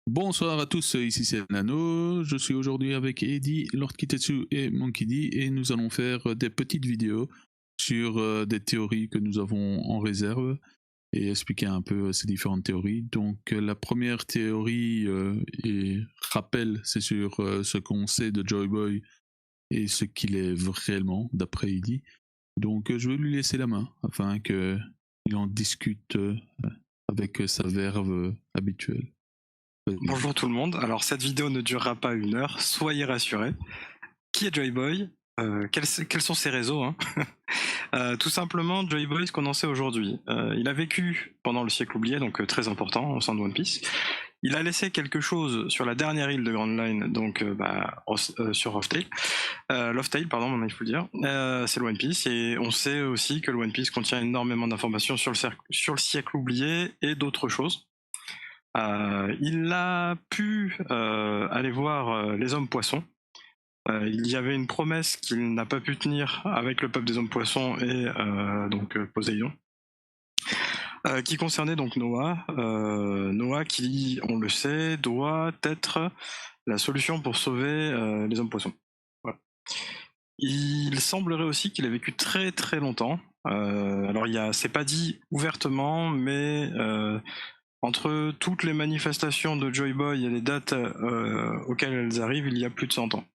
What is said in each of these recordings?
Bonsoir à tous, ici c'est Nano, je suis aujourd'hui avec Eddie, Lord Kitetsu et Monkey D et nous allons faire des petites vidéos sur des théories que nous avons en réserve et expliquer un peu ces différentes théories. Donc la première théorie et rappel, c'est sur ce qu'on sait de Joy Boy et ce qu'il est vraiment d'après Eddie. Donc je vais lui laisser la main afin qu'il en discute avec sa verve habituelle. Vas-y. Bonjour tout le monde, alors cette vidéo ne durera pas 1 heure, soyez rassurés. Qui est Joyboy quels sont ses réseaux hein Tout simplement, Joyboy, ce qu'on en sait aujourd'hui. Il a vécu pendant le siècle oublié, donc très important au sein de One Piece. Il a laissé quelque chose sur la dernière île de Grand Line, donc sur Lost Tale, pardon, maintenant il faut le dire. C'est le One Piece, et on sait aussi que le One Piece contient énormément d'informations sur le siècle oublié et d'autres choses. Il a pu aller voir les hommes poissons. Il y avait une promesse qu'il n'a pas pu tenir avec le peuple des hommes poissons et Poséidon, qui concernait donc Noah. Noah qui, on le sait, doit être la solution pour sauver les hommes poissons. Voilà. Il semblerait aussi qu'il a vécu très très longtemps. Alors c'est pas dit ouvertement, mais entre toutes les manifestations de Joy Boy et les dates auxquelles elles arrivent, il y a plus de 100 ans.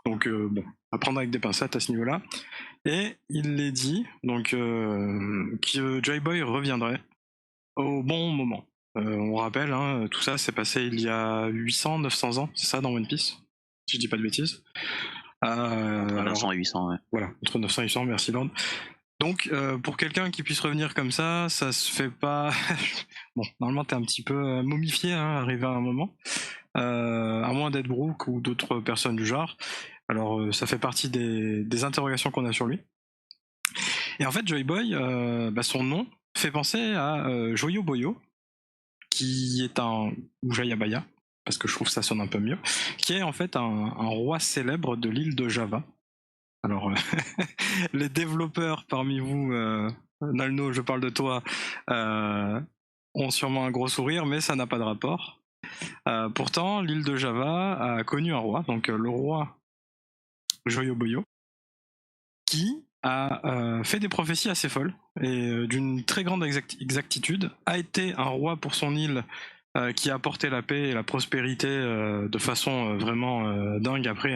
Donc à prendre avec des pincettes à ce niveau-là. Et il est dit donc que Joy Boy reviendrait au bon moment. On rappelle, hein, tout ça s'est passé il y a 800-900 ans, c'est ça dans One Piece, si je dis pas de bêtises. Entre 900 et 800, ouais. Voilà, entre 900 et 800, merci Lord. Donc pour quelqu'un qui puisse revenir comme ça se fait pas. Bon, normalement t'es un petit peu momifié, hein, arrivé à un moment, à moins d'être Brook ou d'autres personnes du genre. Alors ça fait partie des interrogations qu'on a sur lui. Et en fait, Joy Boy, son nom fait penser à Joyo Boyo, qui est ou Jayabaya, parce que je trouve que ça sonne un peu mieux, qui est en fait un roi célèbre de l'île de Java. Alors, les développeurs parmi vous, Nalno, je parle de toi, ont sûrement un gros sourire, mais ça n'a pas de rapport. Pourtant, l'île de Java a connu un roi, donc le roi Joyoboyo, qui a fait des prophéties assez folles et d'une très grande exactitude, a été un roi pour son île qui a apporté la paix et la prospérité de façon vraiment dingue après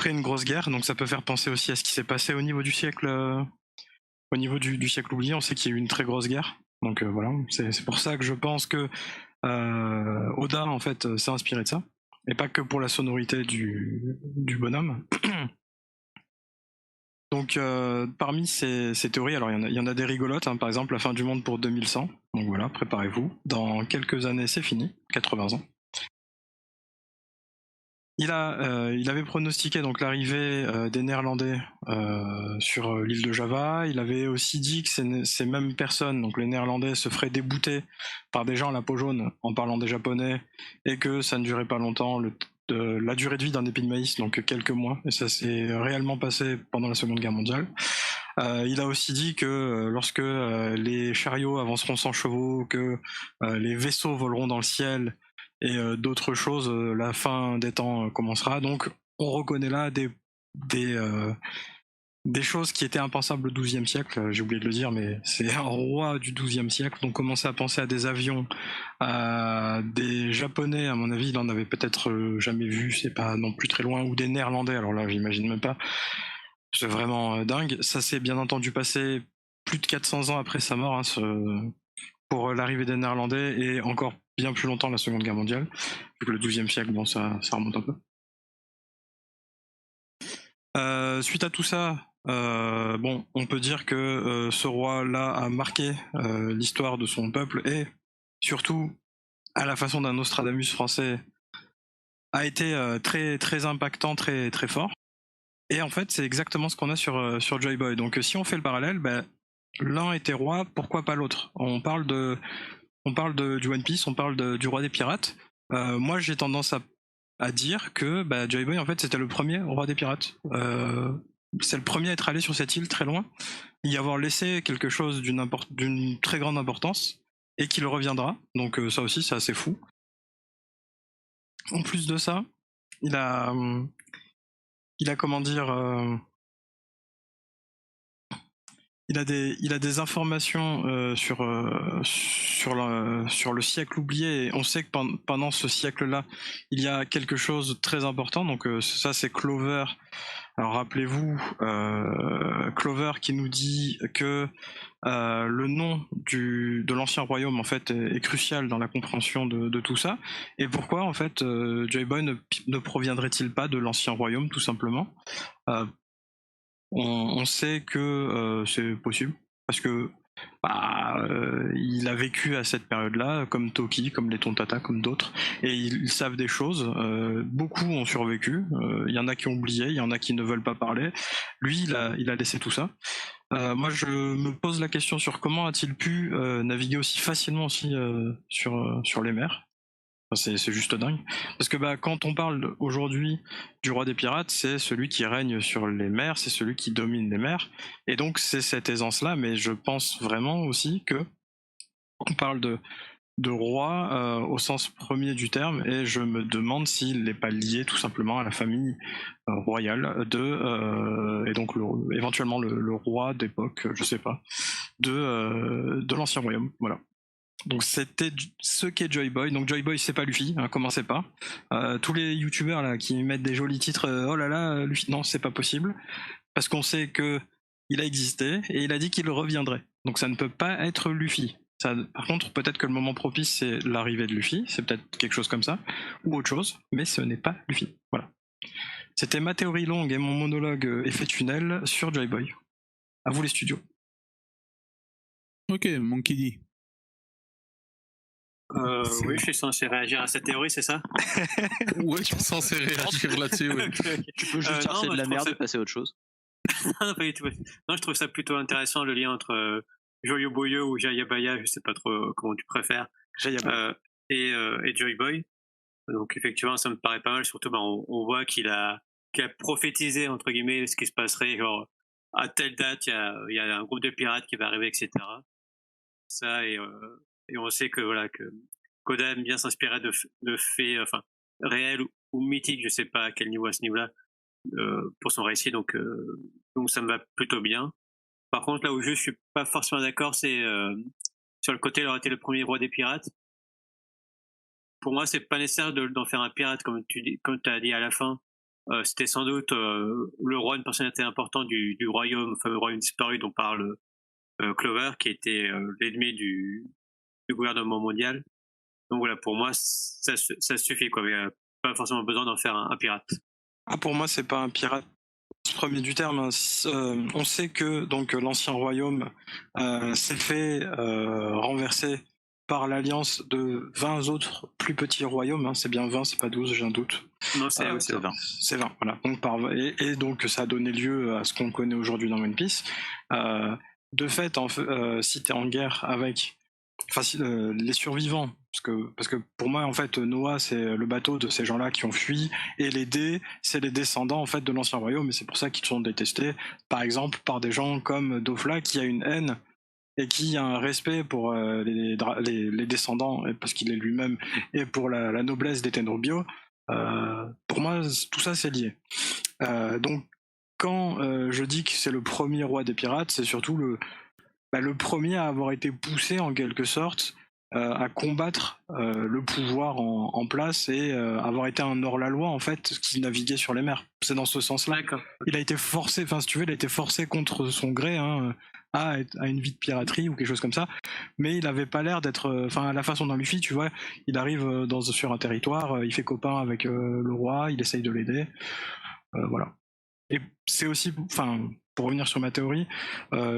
une grosse guerre. Donc ça peut faire penser aussi à ce qui s'est passé au niveau du siècle, du siècle oublié. On sait qu'il y a eu une très grosse guerre. Donc voilà, c'est pour ça que je pense que Oda en fait s'est inspiré de ça, et pas que pour la sonorité du bonhomme. Donc parmi ces théories, alors il y en a des rigolotes, hein, par exemple la fin du monde pour 2100. Donc voilà, préparez-vous. Dans quelques années, c'est fini, 80 ans. Il avait pronostiqué donc l'arrivée des Néerlandais sur l'île de Java. Il avait aussi dit que ces mêmes personnes, donc les Néerlandais, se feraient débouter par des gens à la peau jaune en parlant des Japonais, et que ça ne durait pas longtemps, la durée de vie d'un épi de maïs, donc quelques mois, et ça s'est réellement passé pendant la Seconde Guerre mondiale. Il a aussi dit que lorsque les chariots avanceront sans chevaux, que les vaisseaux voleront dans le ciel, et d'autres choses, la fin des temps commencera. Donc on reconnaît là des choses qui étaient impensables au XIIe siècle. J'ai oublié de le dire, mais c'est un roi du XIIe siècle. Donc commencer à penser à des avions, à des Japonais, à mon avis, il en avait peut-être jamais vu, c'est pas non plus très loin, ou des Néerlandais, alors là j'imagine même pas. C'est vraiment dingue. Ça s'est bien entendu passé plus de 400 ans après sa mort, hein, pour l'arrivée des Néerlandais, et encore bien plus longtemps la Seconde Guerre mondiale, vu que le XIIe siècle, bon, ça remonte un peu. Suite à tout ça, on peut dire que ce roi-là a marqué l'histoire de son peuple, et surtout, à la façon d'un Nostradamus français, a été très, très impactant, très, très fort. Et en fait, c'est exactement ce qu'on a sur Joy Boy. Donc si on fait le parallèle, l'un était roi, pourquoi pas l'autre? On parle du One Piece, on parle du roi des pirates. Moi, j'ai tendance à dire que Joy Boy, en fait, c'était le premier roi des pirates. C'est le premier à être allé sur cette île très loin, y avoir laissé quelque chose d'une très grande importance, et qu'il reviendra. Donc ça aussi, c'est assez fou. En plus de ça, il a comment dire, il a des informations sur le siècle oublié. Et on sait que pendant ce siècle-là, il y a quelque chose de très important. Donc ça, c'est Clover. Alors rappelez-vous, Clover qui nous dit que le nom de l'ancien royaume en fait est crucial dans la compréhension de tout ça. Et pourquoi en fait Joy-Boy ne proviendrait-il pas de l'ancien royaume tout simplement? On sait que c'est possible parce que il a vécu à cette période-là, comme Toki, comme les Tontata, comme d'autres, et ils savent des choses. Beaucoup ont survécu. Il y en a qui ont oublié, il y en a qui ne veulent pas parler. Lui, il a laissé tout ça. Moi, je me pose la question sur comment a-t-il pu naviguer aussi facilement aussi sur les mers. Enfin, c'est juste dingue. Parce que quand on parle aujourd'hui du roi des pirates, c'est celui qui règne sur les mers, c'est celui qui domine les mers. Et donc c'est cette aisance-là, mais je pense vraiment aussi que on parle de roi au sens premier du terme, et je me demande s'il n'est pas lié tout simplement à la famille royale et donc éventuellement le roi d'époque, je sais pas, de l'ancien royaume. Voilà. Donc c'était ce qu'est Joy-Boy. Donc Joy-Boy c'est pas Luffy, hein, commencez pas. Tous les youtubeurs là qui mettent des jolis titres, oh là là, Luffy, non c'est pas possible. Parce qu'on sait que il a existé et il a dit qu'il reviendrait. Donc ça ne peut pas être Luffy. Ça, par contre, peut-être que le moment propice c'est l'arrivée de Luffy, c'est peut-être quelque chose comme ça, ou autre chose, mais ce n'est pas Luffy. Voilà. C'était ma théorie longue et mon monologue effet tunnel sur Joy-Boy. À vous les studios. Ok, Monkey D. Oui, je suis censé réagir à cette théorie, c'est ça? Ouais, je suis censé réagir là-dessus. Ouais. Tu peux juste dire c'est de la merde et passer à autre chose. Non, pas du tout. Non, je trouve ça plutôt intéressant le lien entre Joyo Boyo ou Jayabaya, je sais pas trop comment tu préfères, et Joy-Boy. Donc effectivement, ça me paraît pas mal. Surtout, on voit qu'il a prophétisé entre guillemets ce qui se passerait. Genre à telle date, il y a un groupe de pirates qui va arriver, etc. Ça et on sait que voilà que Koda aime bien s'inspirer de faits, enfin réels ou mythiques, je sais pas à quel niveau à ce niveau-là, pour son récit. Donc ça me va plutôt bien. Par contre, là où je suis pas forcément d'accord, c'est sur le côté, il aurait été le premier roi des pirates. Pour moi, c'est pas nécessaire d'en faire un pirate, comme tu as dit à la fin. C'était sans doute le roi, une personnalité importante du royaume, le fameux royaume disparu dont parle Clover, qui était l'ennemi du gouvernement mondial. Donc voilà, pour moi, ça suffit, quoi. Il n'y a pas forcément besoin d'en faire un pirate. Pour moi, c'est pas un pirate premier du terme. On sait que donc l'ancien royaume s'est fait renverser par l'alliance de 20 autres plus petits royaumes. Hein. C'est bien 20, c'est pas 12, j'ai un doute. Non, c'est 20. C'est 20, voilà. Donc, et donc ça a donné lieu à ce qu'on connaît aujourd'hui dans One Piece. De fait, si tu es en guerre avec les survivants, parce que pour moi en fait Noah c'est le bateau de ces gens-là qui ont fui, et les dés c'est les descendants en fait de l'ancien royaume, et c'est pour ça qu'ils sont détestés par exemple par des gens comme Dofla qui a une haine et qui a un respect pour les descendants, parce qu'il est lui-même, et pour la noblesse des Tenryubio. Pour moi tout ça c'est lié. Donc quand je dis que c'est le premier roi des pirates, c'est surtout le premier à avoir été poussé en quelque sorte à combattre le pouvoir en place, et avoir été un hors-la-loi en fait qui naviguait sur les mers. C'est dans ce sens-là. Il a été forcé, enfin si tu veux, il a été forcé contre son gré à une vie de piraterie ou quelque chose comme ça, mais il avait pas l'air d'être, enfin à la façon d'un Luffy, tu vois, il arrive sur un territoire, il fait copain avec le roi, il essaye de l'aider, voilà. Et c'est aussi, enfin, pour revenir sur ma théorie,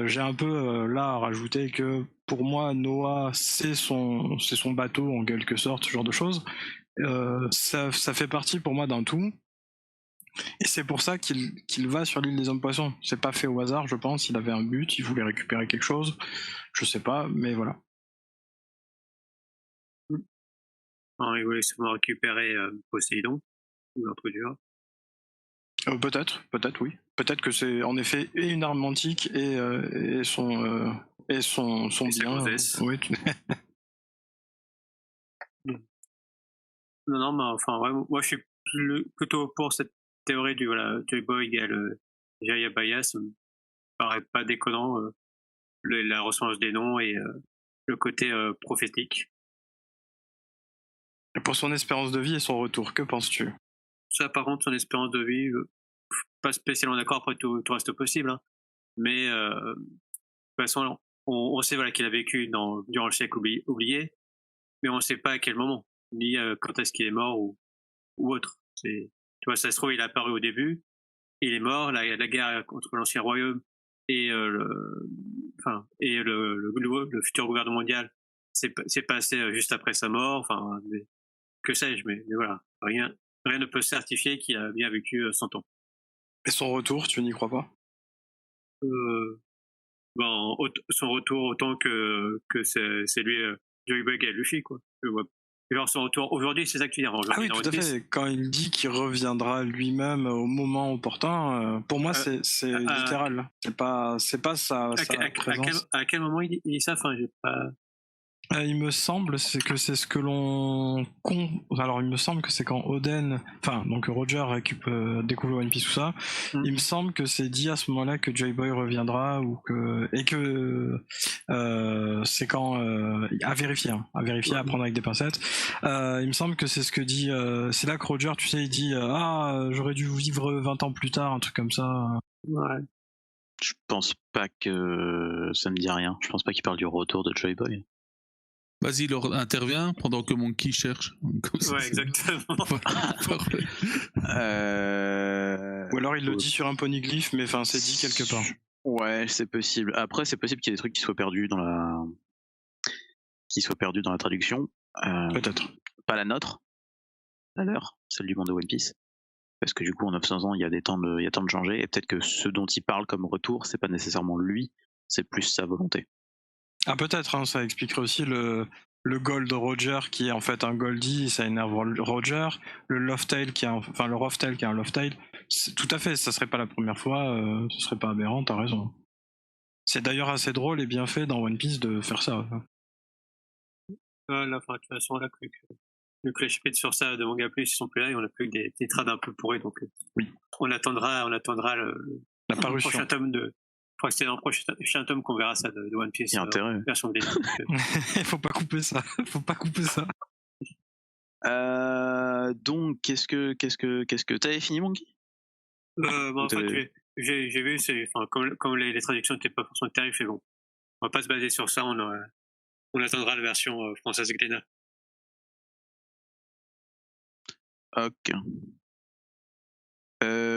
j'ai un peu là à rajouter que pour moi, Noah, c'est son bateau en quelque sorte, ce genre de choses. Ça fait partie pour moi d'un tout. Et c'est pour ça qu'il va sur l'île des hommes poissons. C'est pas fait au hasard, je pense. Il avait un but, il voulait récupérer quelque chose. Je sais pas, mais voilà. Non, il voulait sûrement récupérer Poséidon, ou un truc du genre. Peut-être, oui. Peut-être que c'est en effet et une arme antique et son bien. Oui. Non, mais enfin, vraiment, moi je suis plutôt pour cette théorie du Joy Boy égale Jaya Baya, ça me paraît pas déconnant, la ressemblance des noms et le côté prophétique. Et pour son espérance de vie et son retour, que penses-tu? Ça, par contre, son espérance de vie, pas spécialement d'accord, après tout reste possible, hein. Mais de toute façon, on sait qu'il a vécu durant le siècle oublié, mais on ne sait pas à quel moment, ni quand est-ce qu'il est mort ou autre. Tu vois, ça se trouve, il est apparu au début, il est mort, la guerre contre l'Ancien Royaume et le futur gouvernement mondial c'est passé juste après sa mort, que sais-je, mais voilà, rien ne peut certifier qu'il a bien vécu 100 ans. Et son retour, tu n'y crois pas? Son retour autant que c'est lui, Joey Bug et Luffy, quoi. Genre son retour aujourd'hui, c'est ça que tu dis. Ah oui, tout à fait. Quand il dit qu'il reviendra lui-même au moment opportun, pour moi c'est littéral. C'est pas sa présence. À quel moment il dit ça? Enfin, j'ai pas. Il me semble que c'est ce que l'on alors il me semble que c'est quand Oden, donc Roger découvre One Piece, tout ça. Il me semble que c'est dit à ce moment-là que Joy Boy reviendra et que c'est quand à vérifier, à prendre avec des pincettes. Il me semble que c'est ce que dit c'est là que Roger, tu sais, il dit j'aurais dû vivre 20 ans plus tard, un truc comme ça. Ouais. Je pense pas que ça me dit rien. Je pense pas qu'il parle du retour de Joy Boy. Vas-y, Lord, intervient pendant que Monkey cherche. Ouais, exactement. Ou alors il le dit sur un ponyglyphe, mais c'est dit quelque part. Ouais, c'est possible. Après, c'est possible qu'il y ait des trucs qui soient perdus dans la traduction. Peut-être. Pas la nôtre, la leur, celle du monde de One Piece. Parce que du coup, en 900 ans, il y a temps de changer, et peut-être que ce dont il parle comme retour, c'est pas nécessairement lui, c'est plus sa volonté. Ah, peut-être, ça expliquerait aussi le Gold Roger qui est en fait un Goldie, ça énerve Roger, le Loftail qui est le Roftail qui est un Loftail. Tout à fait, ça serait pas la première fois, ce serait pas aberrant, t'as raison. C'est d'ailleurs assez drôle et bien fait dans One Piece de faire ça. Là, de toute façon, là, le Clash Pit sur ça de Manga Plus, ils sont plus là et on a plus que des trades un peu pourris, donc oui. On attendra la parution. Le prochain tome je crois que c'est dans le prochain tome qu'on verra ça de One Piece. Il y a intérêt. Version BD. Faut pas couper ça. Donc, qu'est-ce que t'avais fini, Monkey? En fait, j'ai vu, comme les traductions n'étaient pas forcément terribles, c'est bon. On va pas se baser sur ça, on attendra la version française Glénat. Ok.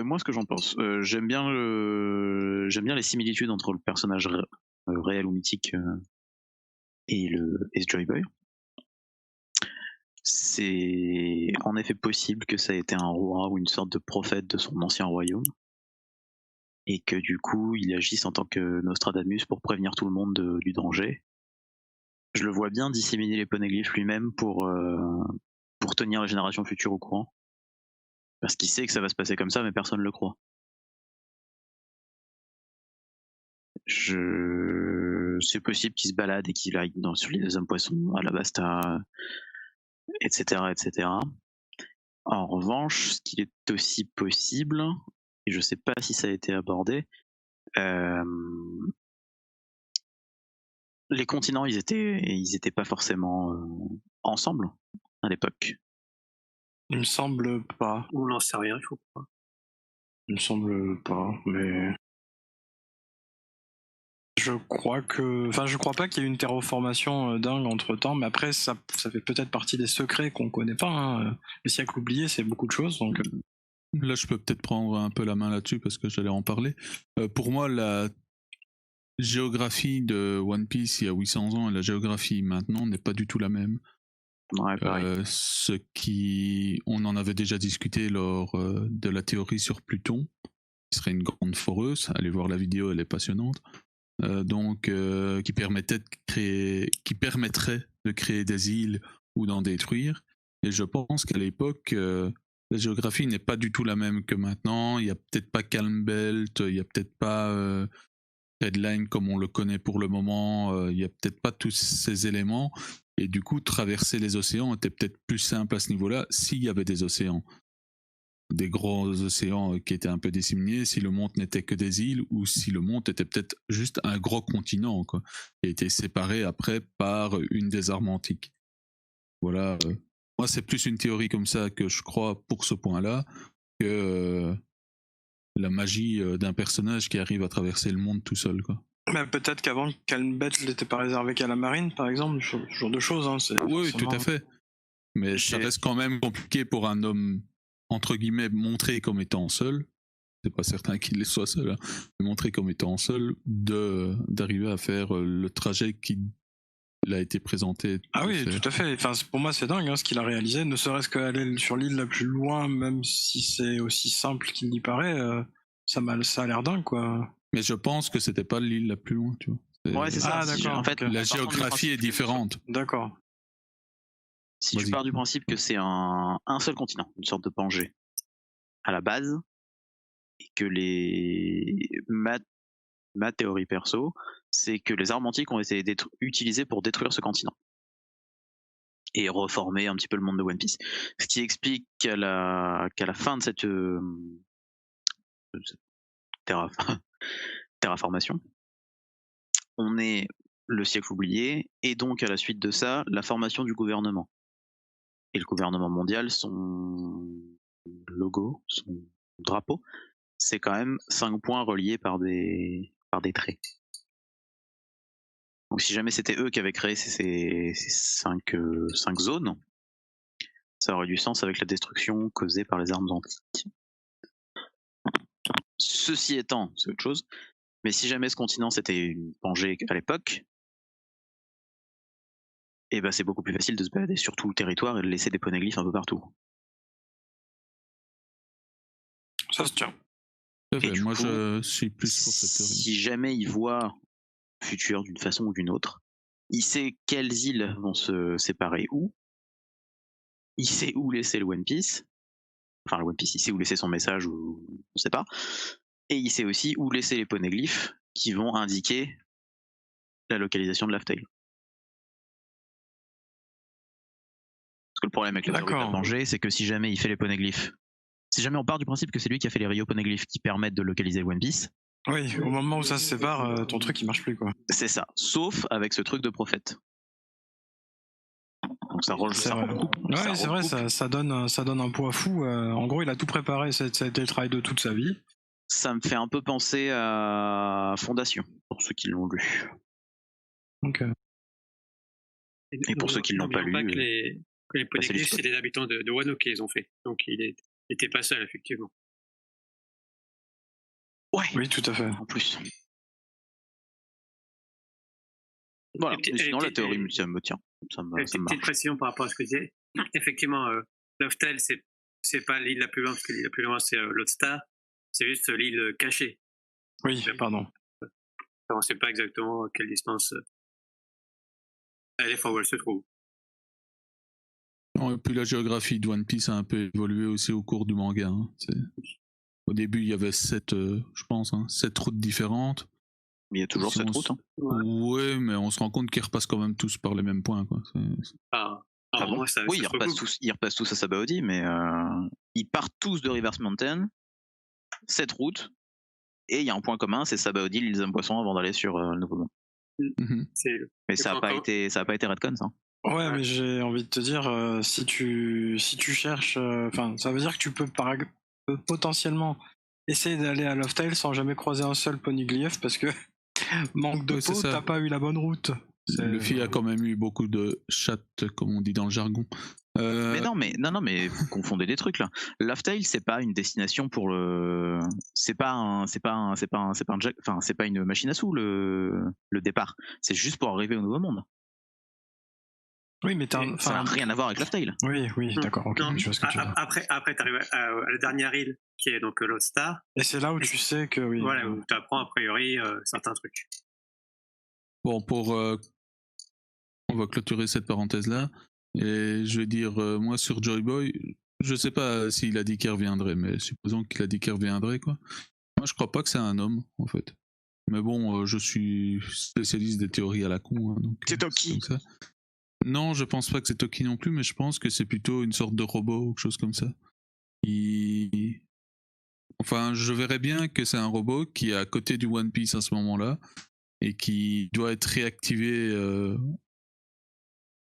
Moi, ce que j'en pense, j'aime bien les similitudes entre le personnage réel ou mythique et Joy Boy. C'est en effet possible que ça ait été un roi ou une sorte de prophète de son ancien royaume, et que du coup il agisse en tant que Nostradamus pour prévenir tout le monde du danger. Je le vois bien disséminer les poneglyphes lui-même pour tenir les générations futures au courant. Parce qu'il sait que ça va se passer comme ça, mais personne ne le croit. C'est possible qu'il se balade et qu'il aille sur l'île des hommes poissons, Alabasta, etc., etc. En revanche, ce qui est aussi possible, et je sais pas si ça a été abordé, les continents, ils étaient pas forcément ensemble à l'époque. Il me semble pas. On n'en sait rien, il faut pas. Il me semble pas, mais je crois pas qu'il y ait eu une terraformation dingue entre temps, mais après ça fait peut-être partie des secrets qu'on connaît pas. Le siècle oublié, c'est beaucoup de choses, donc. Là, je peux peut-être prendre un peu la main là-dessus parce que j'allais en parler. Pour moi, la géographie de One Piece il y a 800 ans et la géographie maintenant n'est pas du tout la même. Ouais, pareil. On en avait déjà discuté lors de la théorie sur Pluton, qui serait une grande foreuse. Allez voir la vidéo, elle est passionnante. Qui permettrait de créer des îles ou d'en détruire. Et je pense qu'à l'époque, la géographie n'est pas du tout la même que maintenant. Il n'y a peut-être pas Calm Belt, il n'y a peut-être pas Headline comme on le connaît pour le moment, il n'y a peut-être pas tous ces éléments. Et du coup, traverser les océans était peut-être plus simple à ce niveau-là s'il y avait des océans. Des grands océans qui étaient un peu disséminés, si le monde n'était que des îles ou si le monde était peut-être juste un gros continent, quoi, qui a été séparé après par une des armes antiques. Voilà. Moi, c'est plus une théorie comme ça que je crois pour ce point-là que la magie d'un personnage qui arrive à traverser le monde tout seul, quoi. Mais peut-être qu'avant, Calmbet n'était pas réservé qu'à la marine, par exemple, ce genre de choses. Hein, oui, tout à fait. Mais ça reste quand même compliqué pour un homme, entre guillemets, montré comme étant seul. C'est pas certain qu'il soit seul, hein, mais montré comme étant seul, d'arriver à faire le trajet qui a été présenté. Ah oui, tout à fait. Enfin, pour moi, c'est dingue ce qu'il a réalisé. Ne serait-ce qu'aller sur l'île la plus loin, même si c'est aussi simple qu'il y paraît, ça a l'air dingue, quoi. Mais je pense que c'était pas l'île la plus loin, tu vois. Ouais, c'est ça. Ah, d'accord. En fait, la géographie est différente. D'accord. Si tu pars du principe que c'est un seul continent, une sorte de Pangée, à la base, et que ma théorie perso, c'est que les armes antiques ont été utilisées pour détruire ce continent. Et reformer un petit peu le monde de One Piece. Ce qui explique qu'à la fin de cette terraformation, on est le siècle oublié, et donc à la suite de ça, la formation du gouvernement. Et le gouvernement mondial, son logo, son drapeau, c'est quand même 5 points reliés par des traits. Donc si jamais c'était eux qui avaient créé ces 5 zones, ça aurait du sens avec la destruction causée par les armes antiques. Ceci étant, c'est autre chose. Mais si jamais ce continent c'était une Pangée à l'époque, et ben c'est beaucoup plus facile de se balader sur tout le territoire et de laisser des poneglyphes un peu partout. Ça se tient. Moi, je suis plus pour cette théorie. Si jamais il voit le futur d'une façon ou d'une autre, il sait quelles îles vont se séparer où, il sait où laisser le One Piece, enfin le One Piece, il sait où laisser son message ou on sait pas, et il sait aussi où laisser les poneglyphes qui vont indiquer la localisation de Laugh Tale. Parce que le problème avec la théorie de la Pangée, c'est que si jamais il fait les poneglyphes, si jamais on part du principe que c'est lui qui a fait les Rio poneglyphes qui permettent de localiser le One Piece, oui, au moment où ça se sépare, ton truc il marche plus, quoi. C'est ça, sauf avec ce truc de prophète. Donc ça recoupe. Ouais, c'est vrai, ça donne un poids fou. En gros, il a tout préparé, ça a été le travail de toute sa vie. Ça me fait un peu penser à Fondation, pour ceux qui l'ont lu. Okay. Et pour ceux qui ne l'ont pas lu. Que les poneglyphes, c'est les habitants de Wano qui les ont fait. Donc il n'était pas seul, effectivement. Ouais. Oui, tout à fait. En plus. Voilà. Sinon, la théorie ça me tient. Ça me petite précision par rapport à ce que je disais. Effectivement, Laugh Tale, c'est pas l'île la plus loin, parce que l'île la plus loin, c'est Lodestar. C'est juste l'île cachée. Oui, pardon. On ne sait pas exactement à quelle distance elle est, où elle se trouve. Et puis la géographie de One Piece a un peu évolué aussi au cours du manga. Hein. Au début, il y avait 7 routes différentes. Mais il y a toujours 7 routes. Hein. Ouais, mais on se rend compte qu'ils repassent quand même tous par les mêmes points. Quoi. Bon moi, oui, ils repassent tous à Sabaody, mais ils partent tous de Rivers Mountain, 7 routes, et il y a un point commun, c'est Sabaody, l'île des Poissons, avant d'aller sur le Nouveau Monde. Mais ça n'a pas été retcon, ça. Ouais, mais j'ai envie de te dire, si tu cherches, ça veut dire que tu peux potentiellement essayer d'aller à Laugh Tale sans jamais croiser un seul poneglyph parce que manque de peau, t'as pas eu la bonne route. Luffy a quand même eu beaucoup de chattes, comme on dit dans le jargon. Mais mais vous confondez des trucs là. Laugh Tale, c'est pas une destination pour le. C'est pas une machine à sous le départ. C'est juste pour arriver au Nouveau Monde. Oui, mais ça n'a rien à voir avec Laugh Tale. Oui, d'accord. Okay, je vois ce que tu veux dire. Après, t'arrives à la dernière île qui est donc Lodestar. Et c'est là où tu sais que oui. Voilà, où tu apprends a priori certains trucs. Bon, on va clôturer cette parenthèse-là. Et je vais dire, moi sur Joy Boy, je sais pas s'il a dit qu'il reviendrait, mais supposons qu'il a dit qu'il reviendrait, quoi. Moi, je crois pas que c'est un homme, en fait. Mais bon, je suis spécialiste des théories à la con. Hein, donc, c'est Toki. Non, je pense pas que c'est Toki non plus, mais je pense que c'est plutôt une sorte de robot ou quelque chose comme ça. Enfin, je verrais bien que c'est un robot qui est à côté du One Piece à ce moment-là et qui doit être réactivé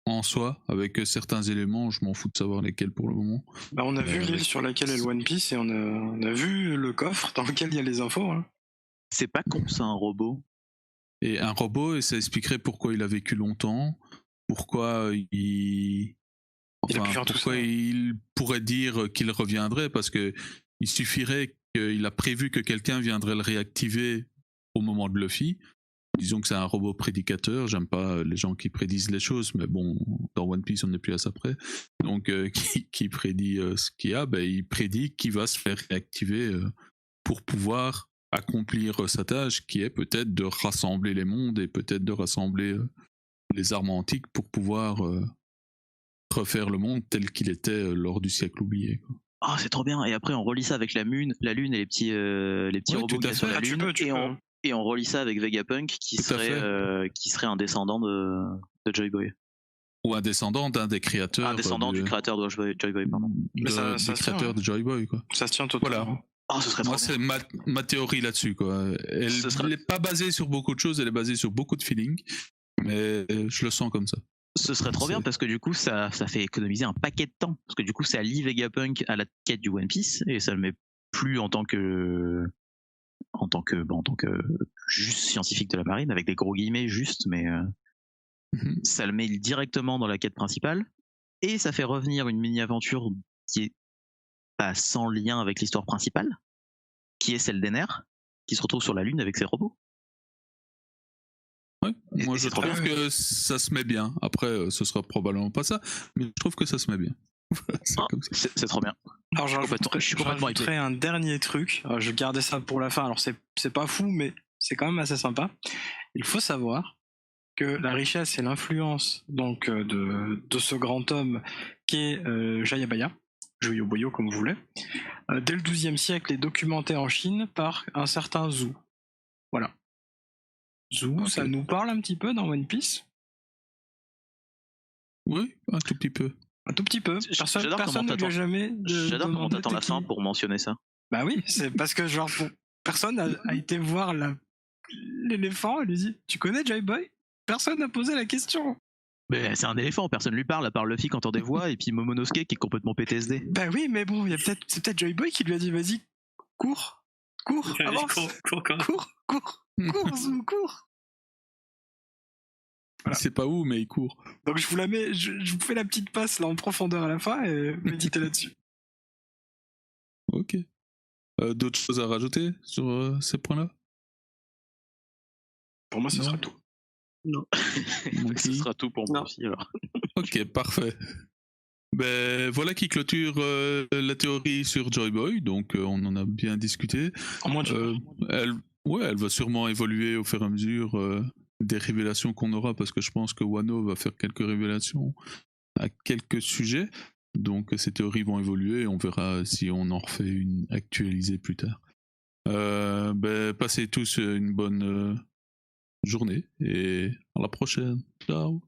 en soi avec certains éléments. Je m'en fous de savoir lesquels pour le moment. Bah, on a vu l'île sur laquelle est le One Piece et on a vu le coffre dans lequel il y a les infos. Hein. C'est pas con, c'est un robot. Et un robot, et ça expliquerait pourquoi il a vécu longtemps, pourquoi il pourrait dire qu'il reviendrait, parce que il suffirait qu'il a prévu que quelqu'un viendrait le réactiver au moment de Luffy. Disons que c'est un robot prédicateur, j'aime pas les gens qui prédisent les choses, mais bon, dans One Piece on n'est plus à ça près. Donc qui prédit ce qu'il y a, il prédit qu'il va se faire réactiver pour pouvoir accomplir sa tâche, qui est peut-être de rassembler les mondes et peut-être de rassembler les armes antiques pour pouvoir refaire le monde tel qu'il était lors du siècle oublié. Quoi. Oh, c'est trop bien. Et après, on relie ça avec la lune et les petits robots qu'il y a sur la lune. Et on relie ça avec Vegapunk qui serait un descendant de Joy Boy. Ou un descendant d'un des créateurs. Un descendant du créateur de Joy Boy, pardon. Du créateur de Joy Boy, quoi. Ça se tient totalement. Voilà. Oh, ce serait trop bien. Moi, c'est ma théorie là-dessus, quoi. Elle n'est pas basée sur beaucoup de choses, elle est basée sur beaucoup de feeling, mais je le sens comme ça. Ce serait trop bien parce que du coup ça fait économiser un paquet de temps, parce que du coup ça lie Vegapunk à la quête du One Piece et ça le met plus en tant que juste scientifique de la marine, avec des gros guillemets juste, mais ça le met directement dans la quête principale et ça fait revenir une mini-aventure qui est pas sans lien avec l'histoire principale, qui est celle d'Ener, qui se retrouve sur la Lune avec ses robots. Ouais, moi je trouve que ça se met bien. Après, ce sera probablement pas ça, mais je trouve que ça se met bien. C'est trop bien. Alors je rajouterai un dernier truc. Je gardais ça pour la fin. Alors c'est pas fou, mais c'est quand même assez sympa. Il faut savoir que la richesse et l'influence donc de ce grand homme qui est Jayabaya, Joyo comme vous voulez, dès le XIIe siècle est documenté en Chine par un certain Zhu. Voilà. Zhu, ça nous parle un petit peu dans One Piece? Oui, un tout petit peu. Un tout petit peu. Personne ne lui a jamais. J'adore comment t'attends la fin pour mentionner ça. Bah oui, c'est parce que genre personne a été voir l'éléphant et lui dit « Tu connais Joy Boy ?» Personne n'a posé la question. Mais c'est un éléphant, personne lui parle à part Luffy quand on des voix et puis Momonosuke qui est complètement PTSD. Bah oui, mais bon, c'est peut-être Joy Boy qui lui a dit « Vas-y, cours, avance, cours, Zou, cours !» Voilà. Il sait pas où, mais il court. Donc je vous la mets, je vous fais la petite passe là en profondeur à la fin et méditez là-dessus. Ok. D'autres choses à rajouter sur ces points-là? Pour moi, ce sera tout. Non. Ce sera tout pour moi aussi alors. Ok, parfait. Ben voilà qui clôture la théorie sur Joy Boy. Donc on en a bien discuté. En moins elle va sûrement évoluer au fur et à mesure des révélations qu'on aura, parce que je pense que Wano va faire quelques révélations à quelques sujets. Donc ces théories vont évoluer et on verra si on en refait une actualisée plus tard. Passez tous une bonne journée et à la prochaine. Ciao.